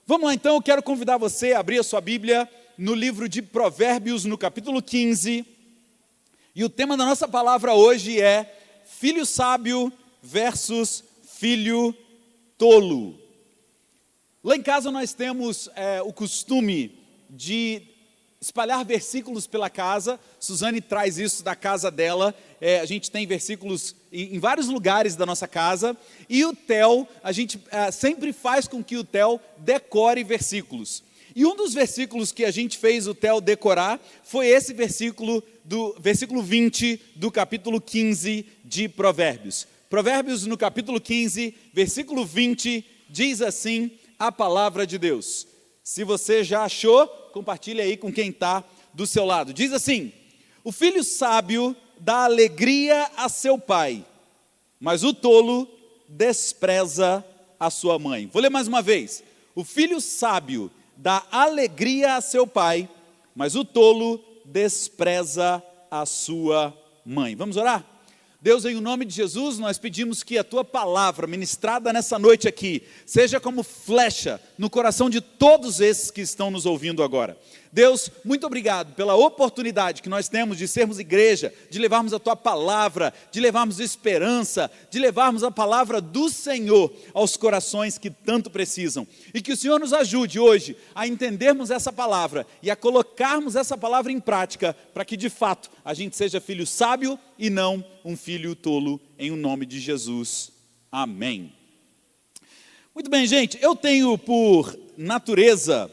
Vamos lá então, eu quero convidar você a abrir a sua Bíblia no livro de Provérbios, no capítulo 15. E o tema da nossa palavra hoje é filho sábio versus filho tolo. Lá em casa nós temos o costume de espalhar versículos pela casa. Suzane traz isso da casa dela. A gente tem versículos em vários lugares da nossa casa. E o Theo, a gente sempre faz com que o Theo decore versículos. E um dos versículos que a gente fez o Theo decorar foi esse versículo, do versículo 20 do capítulo 15 de Provérbios. Provérbios no capítulo 15, versículo 20, diz assim a palavra de Deus. Se você já achou, compartilhe aí com quem está do seu lado. Diz assim: o filho sábio dá alegria a seu pai, mas o tolo despreza a sua mãe. Vou ler mais uma vez. O filho sábio dá alegria a seu pai, mas o tolo despreza a sua mãe. Vamos orar? Deus, em nome de Jesus, nós pedimos que a Tua palavra ministrada nessa noite aqui, seja como flecha no coração de todos esses que estão nos ouvindo agora. Deus, muito obrigado pela oportunidade que nós temos de sermos igreja, de levarmos a Tua palavra, de levarmos esperança, de levarmos a palavra do Senhor aos corações que tanto precisam. E que o Senhor nos ajude hoje a entendermos essa palavra e a colocarmos essa palavra em prática, para que de fato a gente seja filho sábio e não um filho tolo, em o nome de Jesus. Amém. Muito bem, gente, eu tenho por natureza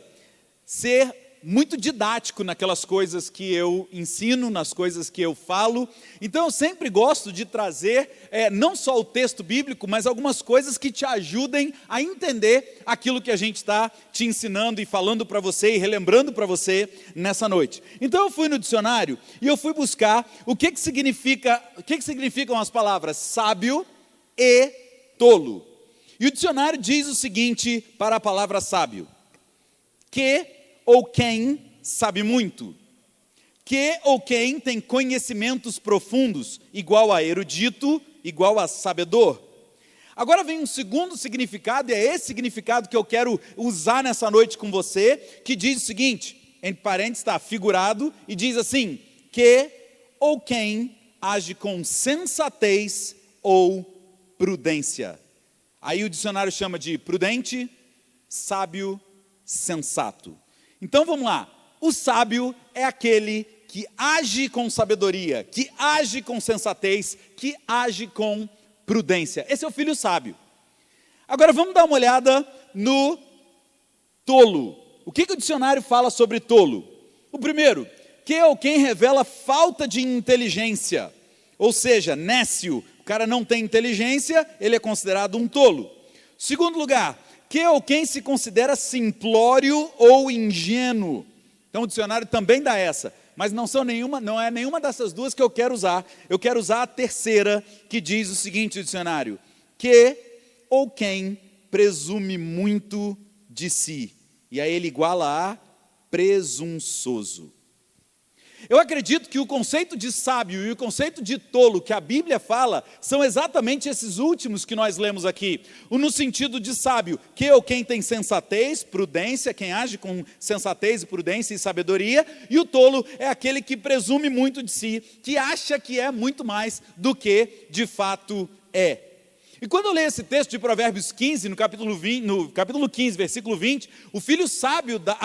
ser muito didático naquelas coisas que eu ensino, nas coisas que eu falo. Então eu sempre gosto de trazer não só o texto bíblico, mas algumas coisas que te ajudem a entender aquilo que a gente está te ensinando e falando para você e relembrando para você nessa noite. Então eu fui no dicionário e eu fui buscar o que significam as palavras sábio e tolo. E o dicionário diz o seguinte para a palavra sábio: que ou quem sabe muito, que ou quem tem conhecimentos profundos, igual a erudito, igual a sabedor. Agora vem um segundo significado, e é esse significado que eu quero usar nessa noite com você, que diz o seguinte, entre parênteses está figurado, e diz assim: que ou quem age com sensatez ou prudência. Aí o dicionário chama de prudente, sábio, sensato. Então vamos lá, o sábio é aquele que age com sabedoria, que age com sensatez, que age com prudência. Esse é o filho sábio. Agora vamos dar uma olhada no tolo. O que o dicionário fala sobre tolo? O primeiro, que é quem revela falta de inteligência, ou seja, nécio, o cara não tem inteligência, ele é considerado um tolo. Segundo lugar, que ou quem se considera simplório ou ingênuo. Então o dicionário também dá essa, mas não é nenhuma dessas duas que eu quero usar. Eu quero usar a terceira, que diz o seguinte, o dicionário: que ou quem presume muito de si. E aí ele iguala a presunçoso. Eu acredito que o conceito de sábio e o conceito de tolo que a Bíblia fala são exatamente esses últimos que nós lemos aqui. No sentido de sábio, que ou quem tem sensatez, prudência, quem age com sensatez, prudência e sabedoria, e o tolo é aquele que presume muito de si, que acha que é muito mais do que de fato é. E quando eu leio esse texto de Provérbios 15, no capítulo 15, versículo 20, o filho sábio dá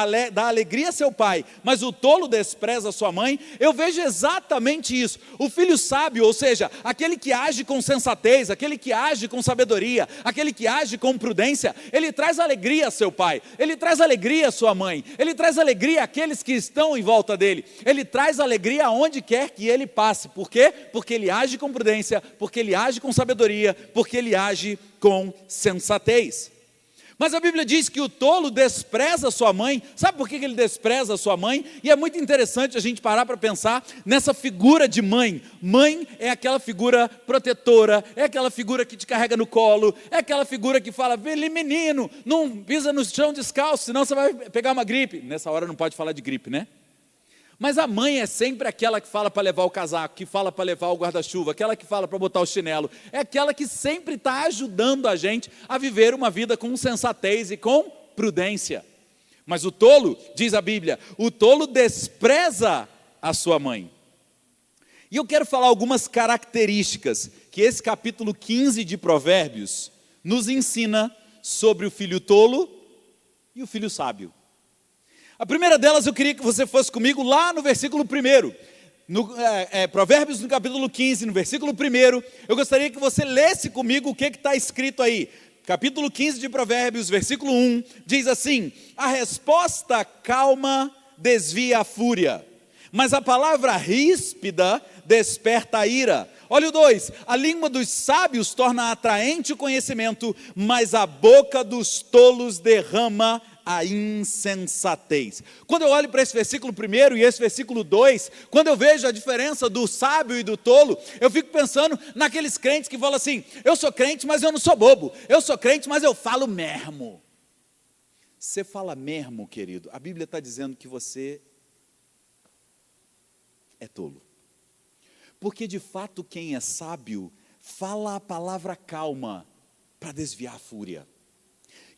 alegria a seu pai, mas o tolo despreza a sua mãe, eu vejo exatamente isso. O filho sábio, ou seja, aquele que age com sensatez, aquele que age com sabedoria, aquele que age com prudência, ele traz alegria a seu pai, ele traz alegria a sua mãe, ele traz alegria àqueles que estão em volta dele, ele traz alegria aonde quer que ele passe. Por quê? Porque ele age com prudência, porque ele age com sabedoria, porque ele age com sensatez. Mas a Bíblia diz que o tolo despreza sua mãe. Sabe por que ele despreza a sua mãe? E é muito interessante a gente parar para pensar nessa figura de mãe. Mãe é aquela figura protetora, é aquela figura que te carrega no colo, é aquela figura que fala: menino, não pisa no chão descalço, senão você vai pegar uma gripe. Nessa hora não pode falar de gripe, né? Mas a mãe é sempre aquela que fala para levar o casaco, que fala para levar o guarda-chuva, aquela que fala para botar o chinelo, é aquela que sempre está ajudando a gente a viver uma vida com sensatez e com prudência. Mas o tolo, diz a Bíblia, o tolo despreza a sua mãe. E eu quero falar algumas características que esse capítulo 15 de Provérbios nos ensina sobre o filho tolo e o filho sábio. A primeira delas eu queria que você fosse comigo lá no versículo 1. Provérbios no capítulo 15, no versículo 1, eu gostaria que você lesse comigo o que está escrito aí. Capítulo 15 de Provérbios, versículo 1, diz assim: a resposta calma desvia a fúria, mas a palavra ríspida desperta a ira. Olha o 2, a língua dos sábios torna atraente o conhecimento, mas a boca dos tolos derrama a insensatez. Quando eu olho para esse versículo 1 e esse versículo 2, quando eu vejo a diferença do sábio e do tolo, eu fico pensando naqueles crentes que falam assim: eu sou crente, mas eu não sou bobo, eu sou crente, mas eu falo mesmo. Você fala mesmo, querido, a Bíblia está dizendo que você é tolo. Porque de fato quem é sábio fala a palavra calma para desviar a fúria.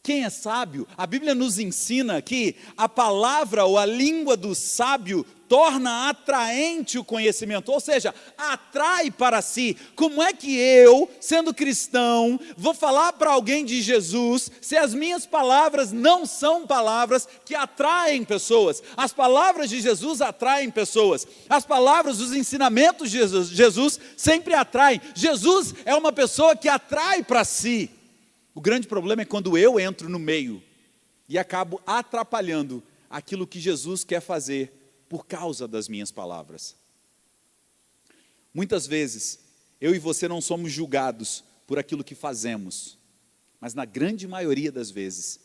Quem é sábio, a Bíblia nos ensina que a palavra ou a língua do sábio torna atraente o conhecimento, ou seja, atrai para si. Como é que eu, sendo cristão, vou falar para alguém de Jesus, se as minhas palavras não são palavras que atraem pessoas? As palavras de Jesus atraem pessoas, as palavras, os ensinamentos de Jesus sempre atraem. Jesus é uma pessoa que atrai para si. O grande problema é quando eu entro no meio e acabo atrapalhando aquilo que Jesus quer fazer por causa das minhas palavras. Muitas vezes, eu e você não somos julgados por aquilo que fazemos, mas na grande maioria das vezes,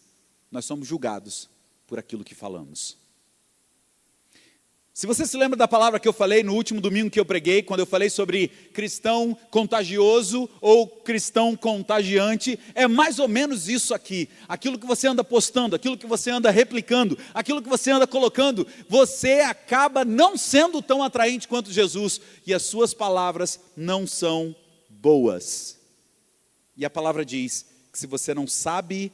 nós somos julgados por aquilo que falamos. Se você se lembra da palavra que eu falei no último domingo que eu preguei, quando eu falei sobre cristão contagioso ou cristão contagiante, é mais ou menos isso aqui. Aquilo que você anda postando, aquilo que você anda replicando, aquilo que você anda colocando, você acaba não sendo tão atraente quanto Jesus, e as suas palavras não são boas. E a palavra diz que se você não sabe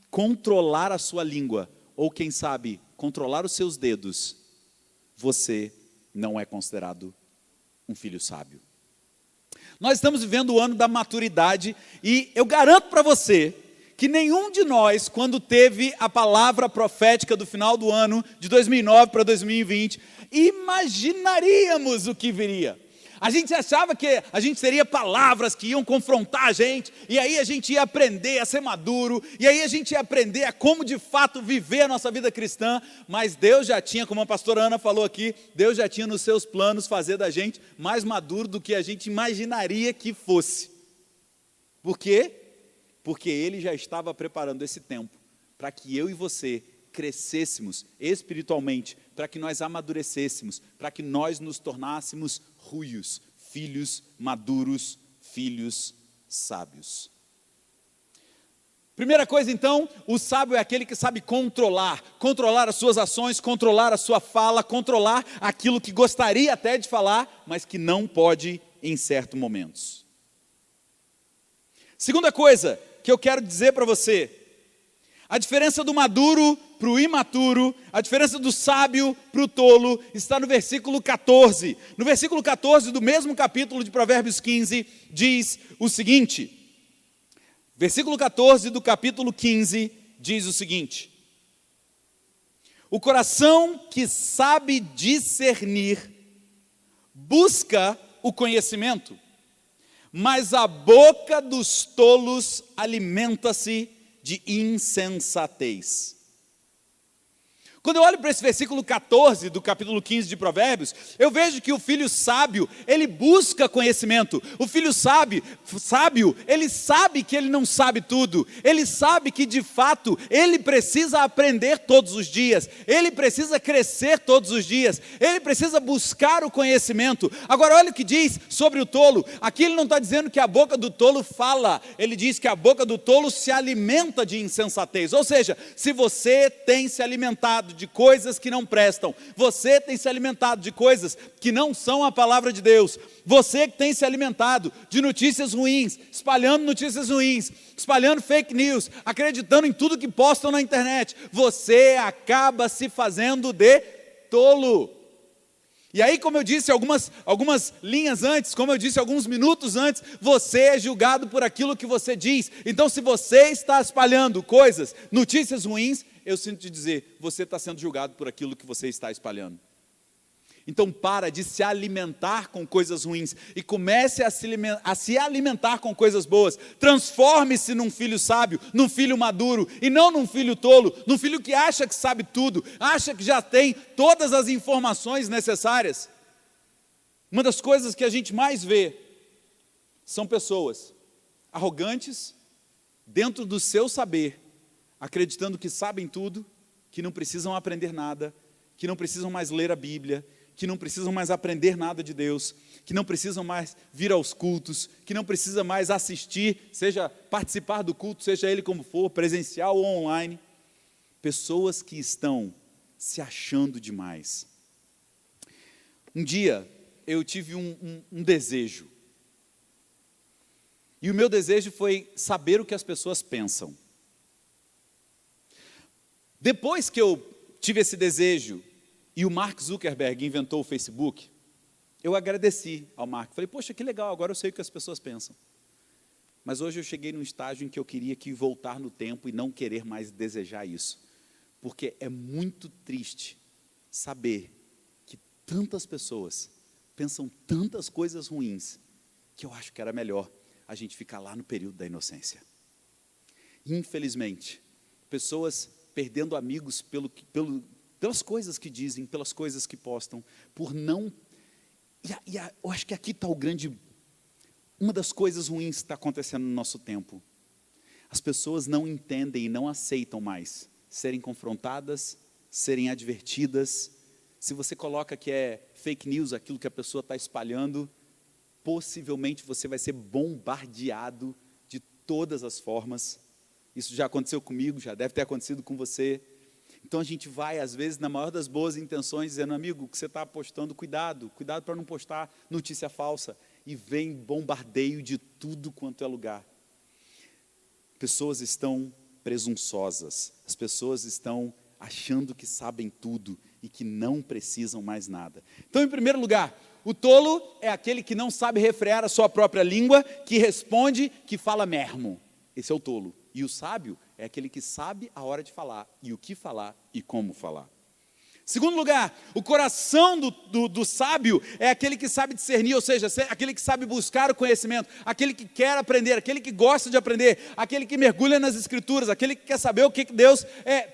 controlar a sua língua, ou quem sabe, controlar os seus dedos, você não é considerado um filho sábio. Nós estamos vivendo o ano da maturidade e eu garanto para você que nenhum de nós, quando teve a palavra profética do final do ano, de 2009 para 2020, imaginaríamos o que viria. A gente achava que a gente teria palavras que iam confrontar a gente, e aí a gente ia aprender a ser maduro, e aí a gente ia aprender a como de fato viver a nossa vida cristã, mas Deus já tinha, como a pastora Ana falou aqui, Deus já tinha nos seus planos fazer da gente mais maduro do que a gente imaginaria que fosse. Por quê? Porque Ele já estava preparando esse tempo para que eu e você crescêssemos espiritualmente, para que nós amadurecêssemos, para que nós nos tornássemos ruios, filhos maduros, filhos sábios. Primeira coisa então, o sábio é aquele que sabe controlar as suas ações, controlar a sua fala, controlar aquilo que gostaria até de falar, mas que não pode em certos momentos. Segunda coisa que eu quero dizer para você, a diferença do maduro para o imaturo, a diferença do sábio para o tolo, está no versículo 14. No versículo 14 do mesmo capítulo de Provérbios 15, diz o seguinte, versículo 14 do capítulo 15, diz o seguinte: o coração que sabe discernir, busca o conhecimento, mas a boca dos tolos alimenta-se de insensatez. Quando eu olho para esse versículo 14 do capítulo 15 de Provérbios, eu vejo que o filho sábio, ele busca conhecimento. O filho sábio, ele sabe que ele não sabe tudo. Ele sabe que de fato, ele precisa aprender todos os dias. Ele precisa crescer todos os dias. Ele precisa buscar o conhecimento. Agora olha o que diz sobre o tolo. Aqui ele não está dizendo que a boca do tolo fala. Ele diz que a boca do tolo se alimenta de insensatez. Ou seja, se você tem se alimentado de coisas que não prestam. Você tem se alimentado de coisas que não são a palavra de Deus. Você que tem se alimentado de notícias ruins, espalhando notícias ruins, espalhando fake news, acreditando em tudo que postam na internet. Você acaba se fazendo de tolo. E aí, como eu disse algumas linhas antes, como eu disse alguns minutos antes, você é julgado por aquilo que você diz. Então, se você está espalhando coisas, notícias ruins, eu sinto te dizer, você está sendo julgado por aquilo que você está espalhando. Então, para de se alimentar com coisas ruins e comece a se alimentar com coisas boas. Transforme-se num filho sábio, num filho maduro, e não num filho tolo, num filho que acha que sabe tudo, acha que já tem todas as informações necessárias. Uma das coisas que a gente mais vê são pessoas arrogantes, dentro do seu saber, acreditando que sabem tudo, que não precisam aprender nada, que não precisam mais ler a Bíblia, que não precisam mais aprender nada de Deus, que não precisam mais vir aos cultos, que não precisam mais assistir, seja participar do culto, seja ele como for, presencial ou online. Pessoas que estão se achando demais. Um dia eu tive um desejo, e o meu desejo foi saber o que as pessoas pensam. Depois que eu tive esse desejo, e o Mark Zuckerberg inventou o Facebook, eu agradeci ao Mark. Falei, poxa, que legal, agora eu sei o que as pessoas pensam. Mas hoje eu cheguei num estágio em que eu queria voltar no tempo e não querer mais desejar isso. Porque é muito triste saber que tantas pessoas pensam tantas coisas ruins, que eu acho que era melhor a gente ficar lá no período da inocência. Infelizmente, pessoas perdendo amigos pelas coisas que dizem, pelas coisas que postam, por não... eu acho que aqui está uma das coisas ruins que está acontecendo no nosso tempo. As pessoas não entendem e não aceitam mais serem confrontadas, serem advertidas. Se você coloca que é fake news, aquilo que a pessoa está espalhando, possivelmente você vai ser bombardeado de todas as formas. Isso já aconteceu comigo, já deve ter acontecido com você. Então a gente vai, às vezes, na maior das boas intenções, dizendo, amigo, o que você está postando, cuidado para não postar notícia falsa. E vem bombardeio de tudo quanto é lugar. Pessoas estão presunçosas, as pessoas estão achando que sabem tudo e que não precisam mais nada. Então, em primeiro lugar, o tolo é aquele que não sabe refrear a sua própria língua, que responde, que fala mermo. Esse é o tolo. E o sábio é aquele que sabe a hora de falar, e o que falar e como falar. Segundo lugar, o coração do sábio é aquele que sabe discernir, ou seja, aquele que sabe buscar o conhecimento, aquele que quer aprender, aquele que gosta de aprender, aquele que mergulha nas escrituras, aquele que quer saber o que Deus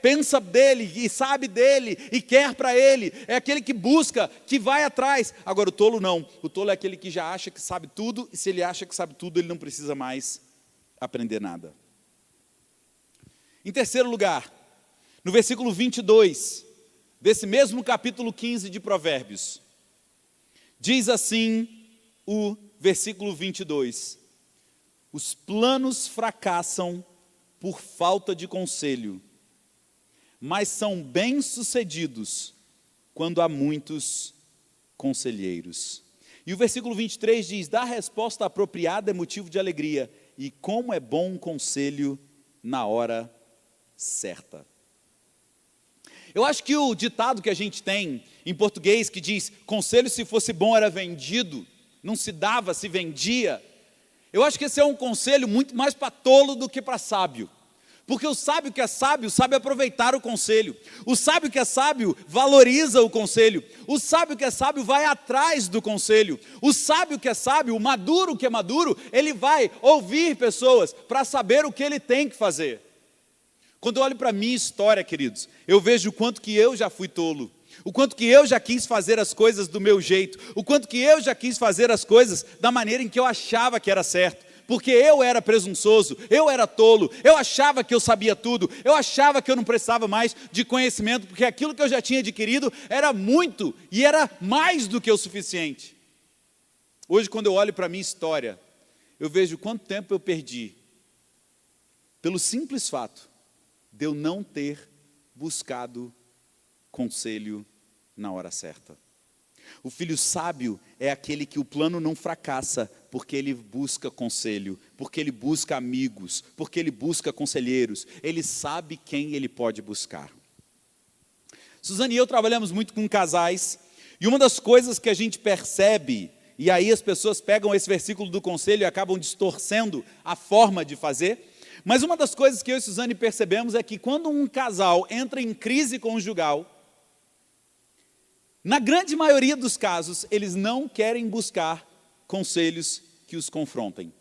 pensa dele, e sabe dele, e quer para ele, é aquele que busca, que vai atrás. Agora o tolo não, o tolo é aquele que já acha que sabe tudo, e se ele acha que sabe tudo, ele não precisa mais aprender nada. Em terceiro lugar, no versículo 22, desse mesmo capítulo 15 de Provérbios, diz assim o versículo 22, os planos fracassam por falta de conselho, mas são bem-sucedidos quando há muitos conselheiros. E o versículo 23 diz, dar resposta apropriada é motivo de alegria, e como é bom um conselho na hora certa. Eu acho que o ditado que a gente tem em português que diz, conselho se fosse bom era vendido, não se dava, se vendia. Eu acho que esse é um conselho muito mais para tolo do que para sábio. Porque o sábio que é sábio sabe aproveitar o conselho. O sábio que é sábio valoriza o conselho. O sábio que é sábio vai atrás do conselho. O sábio que é sábio, o maduro que é maduro, ele vai ouvir pessoas para saber o que ele tem que fazer. Quando eu olho para a minha história, queridos, eu vejo o quanto que eu já fui tolo, o quanto que eu já quis fazer as coisas do meu jeito, o quanto que eu já quis fazer as coisas da maneira em que eu achava que era certo, porque eu era presunçoso, eu era tolo, eu achava que eu sabia tudo, eu achava que eu não precisava mais de conhecimento, porque aquilo que eu já tinha adquirido era muito e era mais do que o suficiente. Hoje, quando eu olho para a minha história, eu vejo quanto tempo eu perdi, pelo simples fato de eu não ter buscado conselho na hora certa. O filho sábio é aquele que o plano não fracassa, porque ele busca conselho, porque ele busca amigos, porque ele busca conselheiros, ele sabe quem ele pode buscar. Suzane e eu trabalhamos muito com casais, e uma das coisas que a gente percebe, e aí as pessoas pegam esse versículo do conselho e acabam distorcendo a forma de fazer, mas uma das coisas que eu e Suzane percebemos é que quando um casal entra em crise conjugal, na grande maioria dos casos, eles não querem buscar conselhos que os confrontem.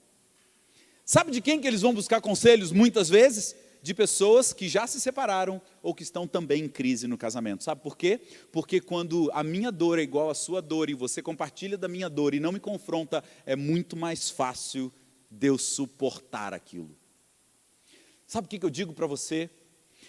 Sabe de quem que eles vão buscar conselhos muitas vezes? De pessoas que já se separaram ou que estão também em crise no casamento. Sabe por quê? Porque quando a minha dor é igual à sua dor e você compartilha da minha dor e não me confronta, é muito mais fácil de eu suportar aquilo. Sabe o que eu digo para você?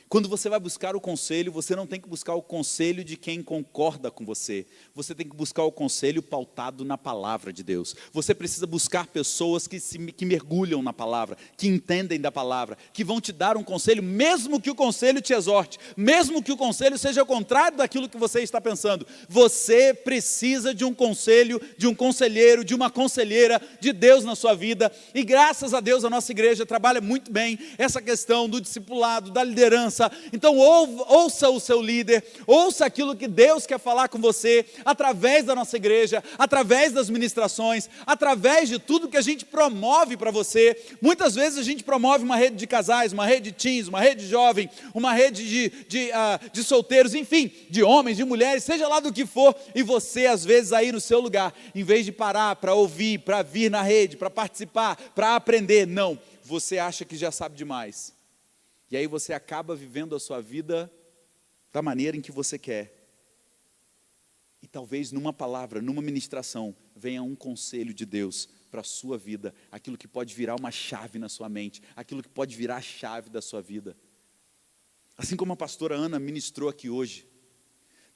Quando você vai buscar o conselho, você não tem que buscar o conselho de quem concorda com você. Você tem que buscar o conselho pautado na palavra de Deus. Você precisa buscar pessoas que mergulham na palavra, que entendem da palavra, que vão te dar um conselho, mesmo que o conselho te exorte, mesmo que o conselho seja o contrário daquilo que você está pensando. Você precisa de um conselho, de um conselheiro, de uma conselheira de Deus na sua vida. E graças a Deus a nossa igreja trabalha muito bem essa questão do discipulado, da liderança. Então ouça o seu líder, ouça aquilo que Deus quer falar com você, através da nossa igreja, através das ministrações, através de tudo que a gente promove para você. Muitas vezes a gente promove uma rede de casais, uma rede de teens, uma rede de jovem, uma rede de solteiros, enfim, de homens, de mulheres, seja lá do que for, e você às vezes aí no seu lugar, em vez de parar para ouvir, para vir na rede, para participar, para aprender, não, você acha que já sabe demais. E aí você acaba vivendo a sua vida da maneira em que você quer. E talvez numa palavra, numa ministração, venha um conselho de Deus para a sua vida, aquilo que pode virar uma chave na sua mente, aquilo que pode virar a chave da sua vida. Assim como a pastora Ana ministrou aqui hoje,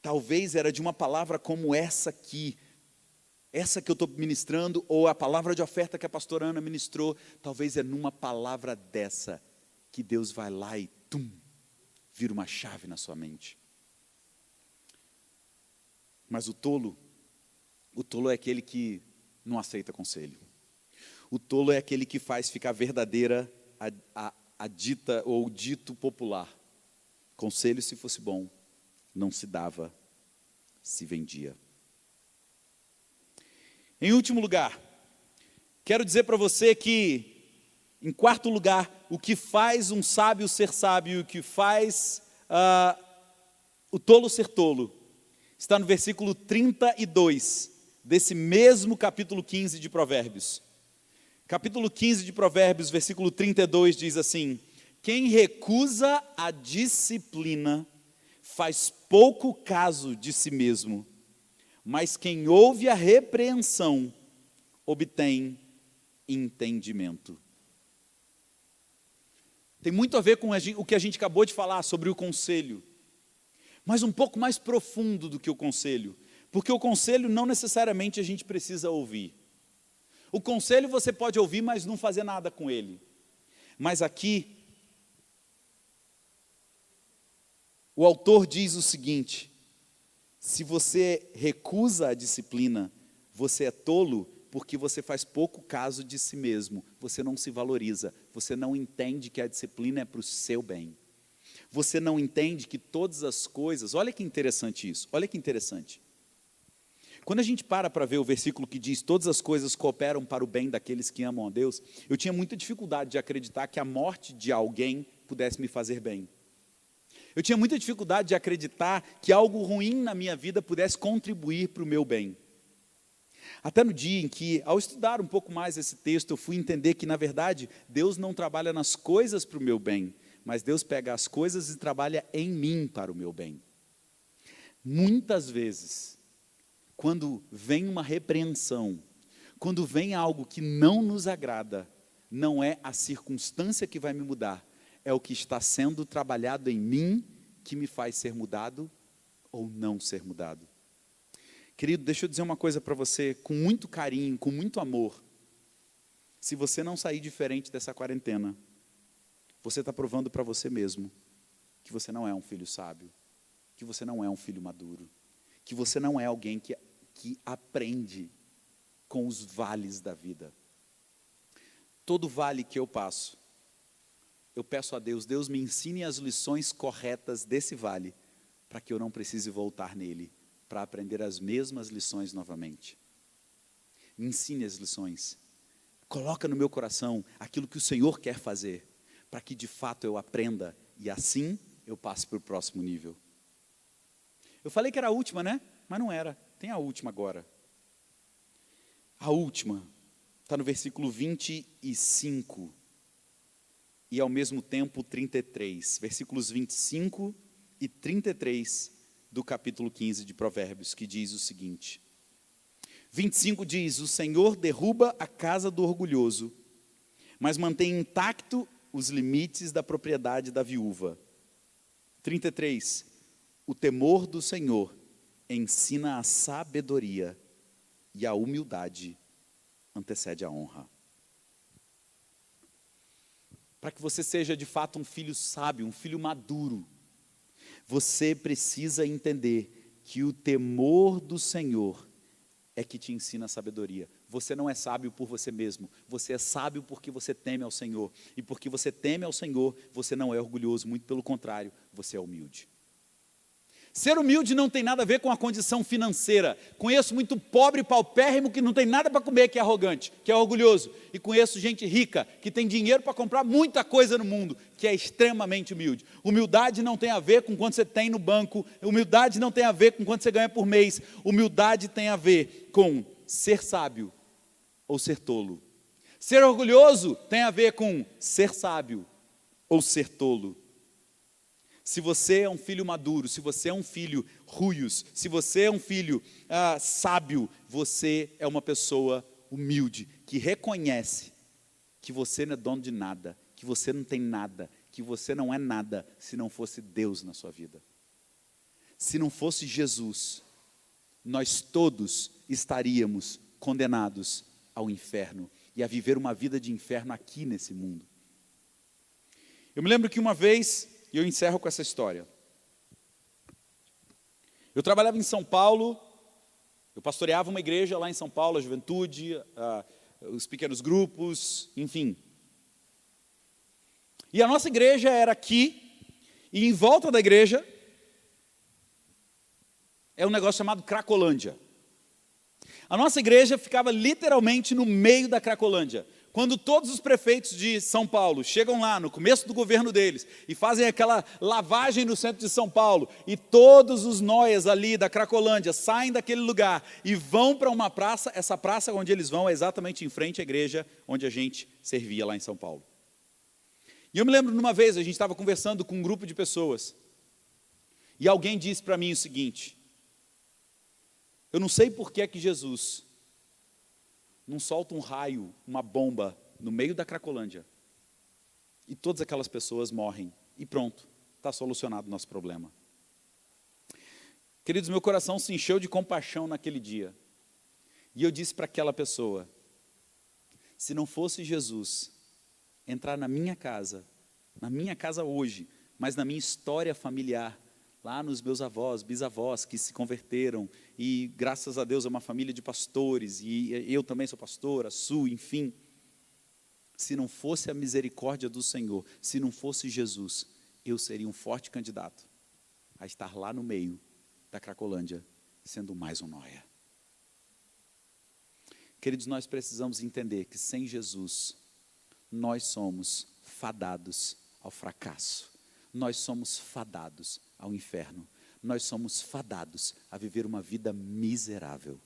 talvez era de uma palavra como essa aqui, essa que eu estou ministrando, ou a palavra de oferta que a pastora Ana ministrou, talvez é numa palavra dessa, que Deus vai lá e vira uma chave na sua mente. Mas o tolo é aquele que não aceita conselho. O tolo é aquele que faz ficar verdadeira a dita ou o dito popular. Conselho, se fosse bom, não se dava, se vendia. Em último lugar, quero dizer para você que, em quarto lugar, o que faz um sábio ser sábio, o que faz o tolo ser tolo, está no versículo 32, desse mesmo capítulo 15 de Provérbios. Capítulo 15 de Provérbios, versículo 32 diz assim: quem recusa a disciplina faz pouco caso de si mesmo, mas quem ouve a repreensão obtém entendimento. Tem muito a ver com o que a gente acabou de falar sobre o conselho, mas um pouco mais profundo do que o conselho, porque o conselho não necessariamente a gente precisa ouvir. O conselho você pode ouvir, mas não fazer nada com ele. Mas aqui, o autor diz o seguinte: se você recusa a disciplina, você é tolo, porque você faz pouco caso de si mesmo, você não se valoriza, você não entende que a disciplina é para o seu bem. Você não entende que todas as coisas, olha que interessante isso, olha que interessante. Quando a gente para ver o versículo que diz, todas as coisas cooperam para o bem daqueles que amam a Deus, eu tinha muita dificuldade de acreditar que a morte de alguém pudesse me fazer bem. Eu tinha muita dificuldade de acreditar que algo ruim na minha vida pudesse contribuir para o meu bem. Até no dia em que, ao estudar um pouco mais esse texto, eu fui entender que, na verdade, Deus não trabalha nas coisas para o meu bem, mas Deus pega as coisas e trabalha em mim para o meu bem. Muitas vezes, quando vem uma repreensão, quando vem algo que não nos agrada, não é a circunstância que vai me mudar, é o que está sendo trabalhado em mim que me faz ser mudado ou não ser mudado. Querido, deixa eu dizer uma coisa para você, com muito carinho, com muito amor. Se você não sair diferente dessa quarentena, você está provando para você mesmo que você não é um filho sábio. que você não é um filho maduro, que você não é alguém que aprende com os vales da vida. Todo vale que eu passo, eu peço a Deus, Deus me ensine as lições corretas desse vale, para que eu não precise voltar nele, para aprender as mesmas lições novamente. Me ensine as lições, coloca no meu coração aquilo que o Senhor quer fazer, para que de fato eu aprenda, e assim eu passe para o próximo nível. Eu falei que era a última, né? Mas não era, tem a última agora. A última está no versículo 25 e ao mesmo tempo 33, versículos 25 e 33 do capítulo 15 de Provérbios, que diz o seguinte: 25 diz: o Senhor derruba a casa do orgulhoso, mas mantém intacto os limites da propriedade da viúva. 33, o temor do Senhor ensina a sabedoria, e a humildade antecede a honra. Para que você seja de fato um filho sábio, um filho maduro, você precisa entender que o temor do Senhor é que te ensina a sabedoria. Você não é sábio por você mesmo, você é sábio porque você teme ao Senhor. E porque você teme ao Senhor, você não é orgulhoso, muito pelo contrário, você é humilde. Ser humilde não tem nada a ver com a condição financeira. Conheço muito pobre, paupérrimo, que não tem nada para comer, que é arrogante, que é orgulhoso. E conheço gente rica, que tem dinheiro para comprar muita coisa no mundo, que é extremamente humilde. Humildade não tem a ver com quanto você tem no banco, humildade não tem a ver com quanto você ganha por mês. Humildade tem a ver com ser sábio ou ser tolo. Ser orgulhoso tem a ver com ser sábio ou ser tolo. Se você é um filho maduro, se você é um filho ruios, se você é um filho sábio, você é uma pessoa humilde, que reconhece que você não é dono de nada, que você não tem nada, que você não é nada, se não fosse Deus na sua vida. Se não fosse Jesus, nós todos estaríamos condenados ao inferno, e a viver uma vida de inferno aqui nesse mundo. Eu me lembro que uma vez, e eu encerro com essa história. Eu trabalhava em São Paulo, eu pastoreava uma igreja lá em São Paulo, a juventude, os pequenos grupos, enfim. E a nossa igreja era aqui, e em volta da igreja é um negócio chamado Cracolândia. A nossa igreja ficava literalmente no meio da Cracolândia. Quando todos os prefeitos de São Paulo chegam lá no começo do governo deles e fazem aquela lavagem no centro de São Paulo, e todos os nóias ali da Cracolândia saem daquele lugar e vão para uma praça, essa praça onde eles vão é exatamente em frente à igreja onde a gente servia lá em São Paulo. E eu me lembro de uma vez, a gente estava conversando com um grupo de pessoas, e alguém disse para mim o seguinte: eu não sei por que é que Jesus não solta um raio, uma bomba, no meio da Cracolândia, e todas aquelas pessoas morrem, e pronto, está solucionado o nosso problema. Queridos, meu coração se encheu de compaixão naquele dia, e eu disse para aquela pessoa: se não fosse Jesus entrar na minha casa hoje, mas na minha história familiar, lá nos meus avós, bisavós que se converteram, e graças a Deus é uma família de pastores, e eu também sou pastor, a Su, enfim. Se não fosse a misericórdia do Senhor, se não fosse Jesus, eu seria um forte candidato a estar lá no meio da Cracolândia, sendo mais um nóia. Queridos, nós precisamos entender que sem Jesus, nós somos fadados ao fracasso. Nós somos fadados ao inferno. Nós somos fadados a viver uma vida miserável.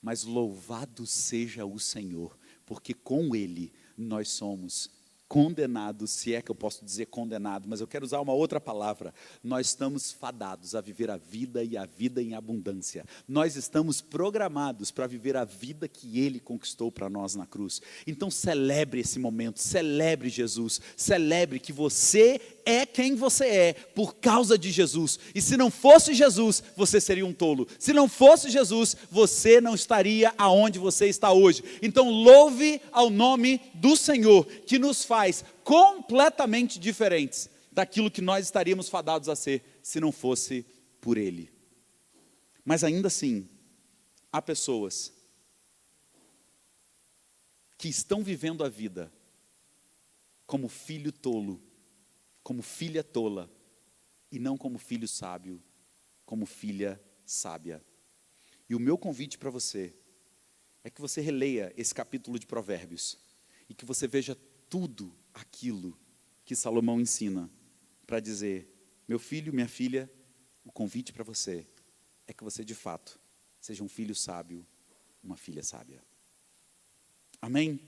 Mas louvado seja o Senhor, porque com Ele nós somos condenados, se é que eu posso dizer condenado, mas eu quero usar uma outra palavra. Nós estamos fadados a viver a vida e a vida em abundância. Nós estamos programados para viver a vida que Ele conquistou para nós na cruz. Então celebre esse momento, celebre Jesus, celebre que você é quem você é por causa de Jesus. E se não fosse Jesus, você seria um tolo. Se não fosse Jesus, você não estaria aonde você está hoje. Então louve ao nome do Senhor, que nos faz completamente diferentes daquilo que nós estaríamos fadados a ser, se não fosse por Ele. Mas ainda assim, há pessoas que estão vivendo a vida como filho tolo, como filha tola, e não como filho sábio, como filha sábia. E o meu convite para você é que você releia esse capítulo de Provérbios e que você veja tudo aquilo que Salomão ensina para dizer: meu filho, minha filha, o convite para você é que você de fato seja um filho sábio, uma filha sábia. Amém?